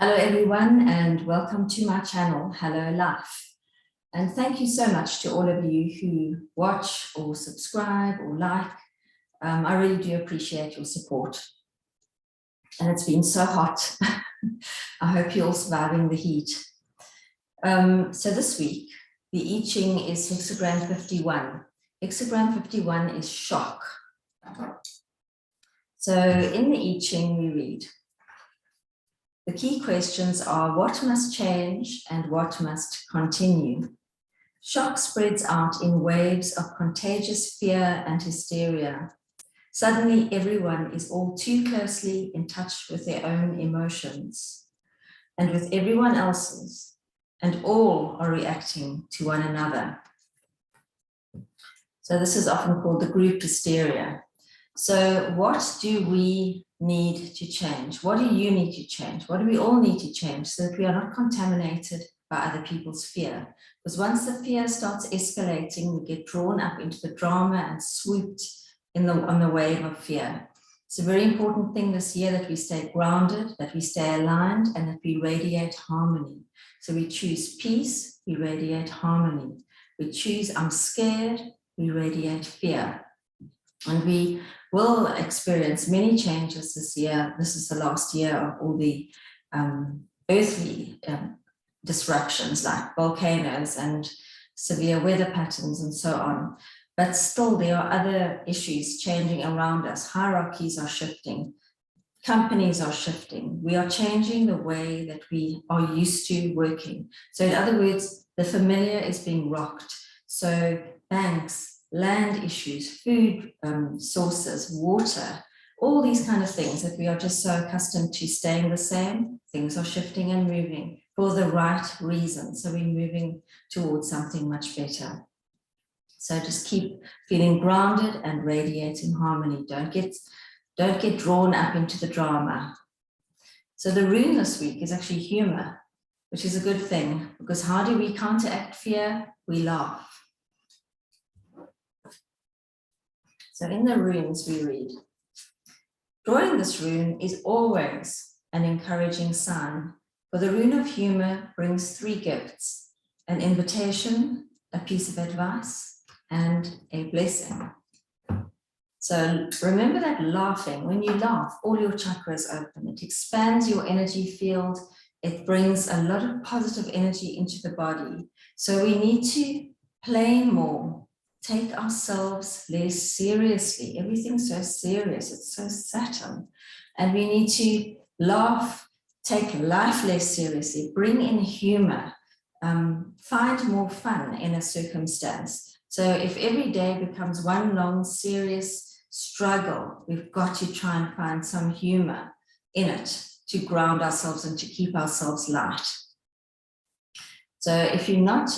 Hello everyone and welcome to my channel, Hello Life. And thank you so much to all of you who watch or subscribe or like. I really do appreciate your support. And it's been so hot. I hope you're all surviving the heat. So this week, the I-Ching is hexagram 51. Hexagram 51 is shock. So in the I-Ching we read, the key questions are what must change and what must continue. Shock spreads out in waves of contagious fear and hysteria. Suddenly, everyone is all too closely in touch with their own emotions and with everyone else's, and all are reacting to one another. So this is often called the group hysteria. So what do we need to change? What do you need to change? What do we all need to change so that we are not contaminated by other people's fear? Because once the fear starts escalating, we get drawn up into the drama and swooped on the wave of fear. It's a very important thing this year that we stay grounded, that we stay aligned, and that we radiate harmony. So we choose peace, we radiate harmony. We choose I'm scared, we radiate fear. And we will experience many changes this year. This is the last year of all the earthly disruptions like volcanoes and severe weather patterns and so on. But still there are other issues changing around us. Hierarchies are shifting. Companies are shifting. We are changing the way that we are used to working. So in other words, the familiar is being rocked. So banks, land issues, food sources, water, all these kind of things that we are just so accustomed to staying the same, things are shifting and moving for the right reason. So we're moving towards something much better. So just keep feeling grounded and radiating harmony. Don't get drawn up into the drama. So the rune this week is actually humor, which is a good thing, because how do we counteract fear? We laugh. So in the runes we read, drawing this rune is always an encouraging sign, for the rune of humor brings three gifts, an invitation, a piece of advice, and a blessing. So remember that laughing, when you laugh, all your chakras open, it expands your energy field, it brings a lot of positive energy into the body. So we need to play more, take ourselves less seriously. Everything's so serious, it's so Saturn. And we need to laugh, take life less seriously, bring in humor, find more fun in a circumstance. So if every day becomes one long serious struggle, we've got to try and find some humor in it to ground ourselves and to keep ourselves light. So if you're not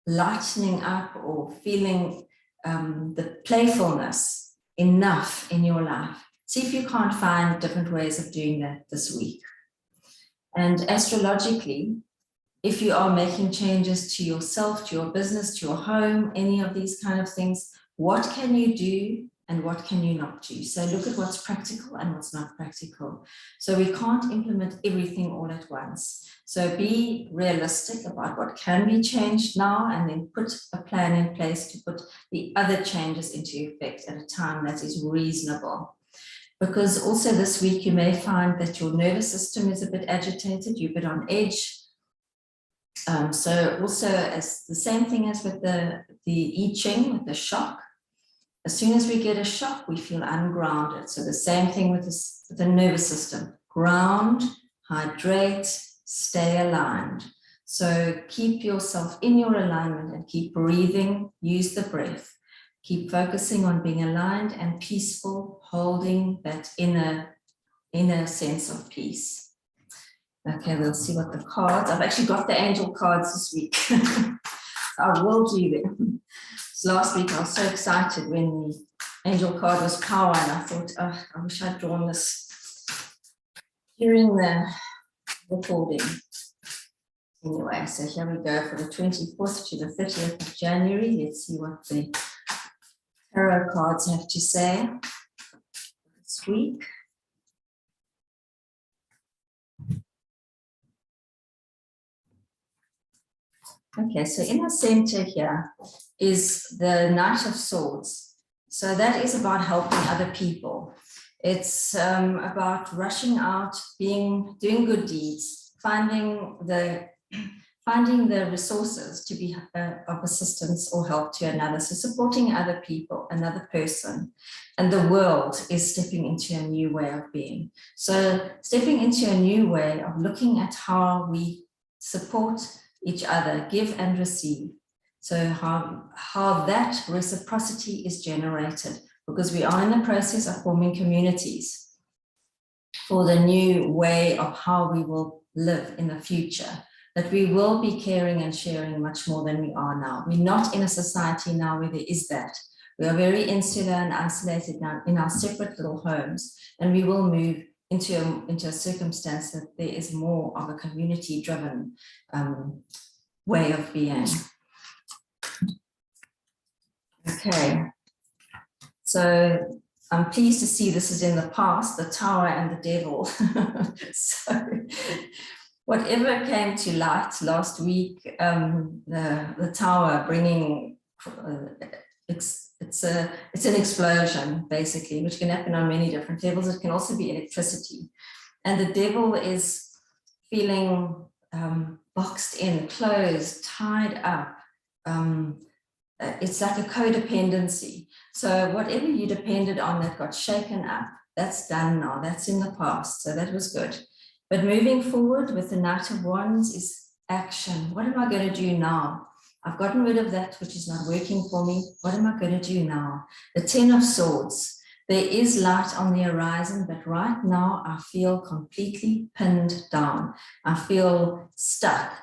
lightening up or feeling the playfulness enough in your life, see if you can't find different ways of doing that this week. And astrologically, if you are making changes to yourself, to your business, to your home, any of these kind of things, what can you do and what can you not do? So look at what's practical and what's not practical. So we can't implement everything all at once. So be realistic about what can be changed now and then put a plan in place to put the other changes into effect at a time that is reasonable. Because also this week you may find that your nervous system is a bit agitated, you're a bit on edge. So also as the same thing as with the I-Ching, with the shock, as soon as we get a shock, we feel ungrounded. So the same thing with the nervous system. Ground, hydrate, stay aligned. So keep yourself in your alignment and keep breathing, use the breath. Keep focusing on being aligned and peaceful, holding that inner sense of peace. Okay, we'll see what the cards, I've actually got the angel cards this week. I will do them. So last week I was so excited when the angel card was power and I thought, oh, I wish I'd drawn this during the recording. Anyway, so here we go for the 24th to the 30th of January. Let's see what the tarot cards have to say this week. Okay, so in the center here is the Knight of Swords. So that is about helping other people. It's about rushing out, doing good deeds, finding the resources to be of assistance or help to another. So supporting other people, another person, and the world is stepping into a new way of being. So stepping into a new way of looking at how we support each other, give and receive. So how that reciprocity is generated, because we are in the process of forming communities for the new way of how we will live in the future, that we will be caring and sharing much more than we are now. We're not in a society now where there is that. We are very insular and isolated now in our separate little homes, and we will move into a circumstance that there is more of a community-driven way of being. Okay, so I'm pleased to see this is in the past, the Tower and the Devil. So whatever came to light last week, the Tower bringing, it's an explosion basically, which can happen on many different levels. It can also be electricity. And the Devil is feeling boxed in, closed, tied up. It's like a codependency. So whatever you depended on that got shaken up, that's done now, that's in the past, so that was good. But moving forward with the Knight of Wands is action. What am I going to do now? I've gotten rid of that which is not working for me. What am I going to do now? The Ten of Swords. There is light on the horizon, but right now I feel completely pinned down. I feel stuck,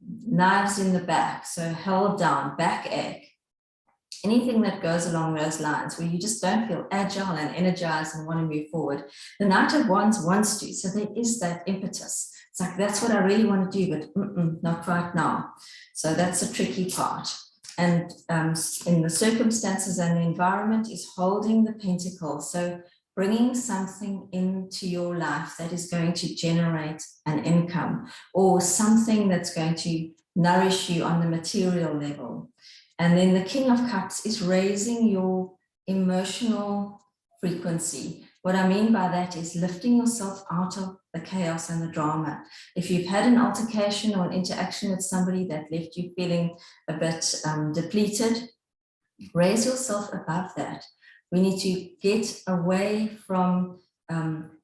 knives in the back, so held down, backache. Anything that goes along those lines where you just don't feel agile and energized and want to move forward. The Knight of Wands wants to, so there is that impetus. It's like, that's what I really want to do, but not right now. So that's a tricky part. And in the circumstances and the environment is holding the pentacle. So bringing something into your life that is going to generate an income, or something that's going to nourish you on the material level. And then the King of Cups is raising your emotional frequency. What I mean by that is lifting yourself out of the chaos and the drama. If you've had an altercation or an interaction with somebody that left you feeling a bit depleted, raise yourself above that. We need to get away from,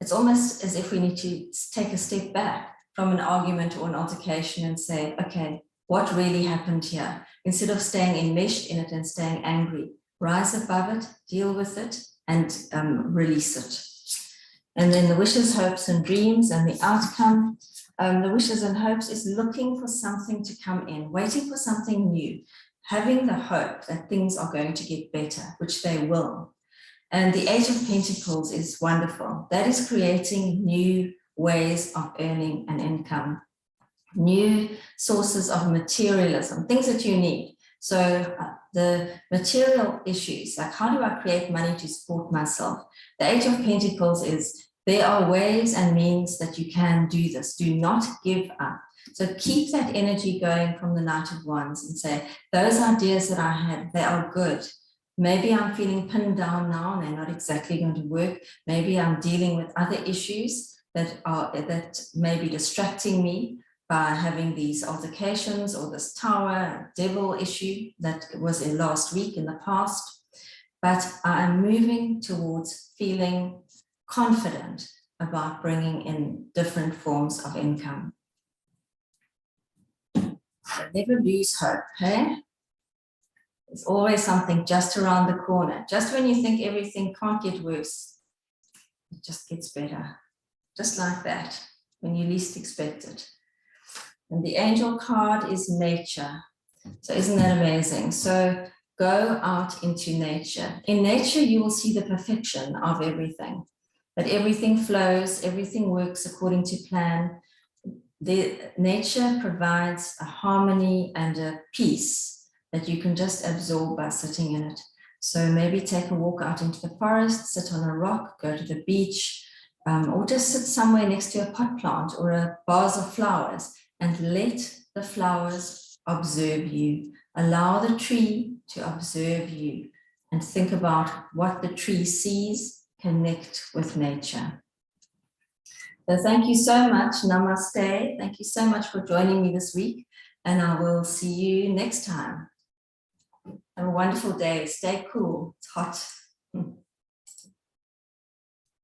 it's almost as if we need to take a step back from an argument or an altercation and say, okay, what really happened here? Instead of staying enmeshed in it and staying angry, rise above it, deal with it, and release it. And then the wishes, hopes, and dreams, and the outcome. The wishes and hopes is looking for something to come in, waiting for something new, having the hope that things are going to get better, which they will. And the Eight of Pentacles is wonderful. That is creating new ways of earning an income, new sources of materialism, things that you need. So the material issues, like how do I create money to support myself? The Eight of Pentacles is there are ways and means that you can do this. Do not give up. So keep that energy going from the Knight of Wands and say, those ideas that I had, they are good. Maybe I'm feeling pinned down now and they're not exactly going to work. Maybe I'm dealing with other issues that may be distracting me by having these altercations or this Tower Devil issue that was in last week in the past. But I'm moving towards feeling confident about bringing in different forms of income. So never lose hope, hey? There's always something just around the corner. Just when you think everything can't get worse, it just gets better. Just like that, when you least expect it. And the angel card is nature. So isn't that amazing? So go out into nature. In nature, you will see the perfection of everything. That everything flows, everything works according to plan. Nature provides a harmony and a peace that you can just absorb by sitting in it. So maybe take a walk out into the forest, sit on a rock, go to the beach, or just sit somewhere next to a pot plant or a vase of flowers and let the flowers observe you. Allow the tree to observe you and think about what the tree sees. Connect with nature. So thank you so much. Namaste. Thank you so much for joining me this week, and I will see you next time. Have a wonderful day. Stay cool. It's hot.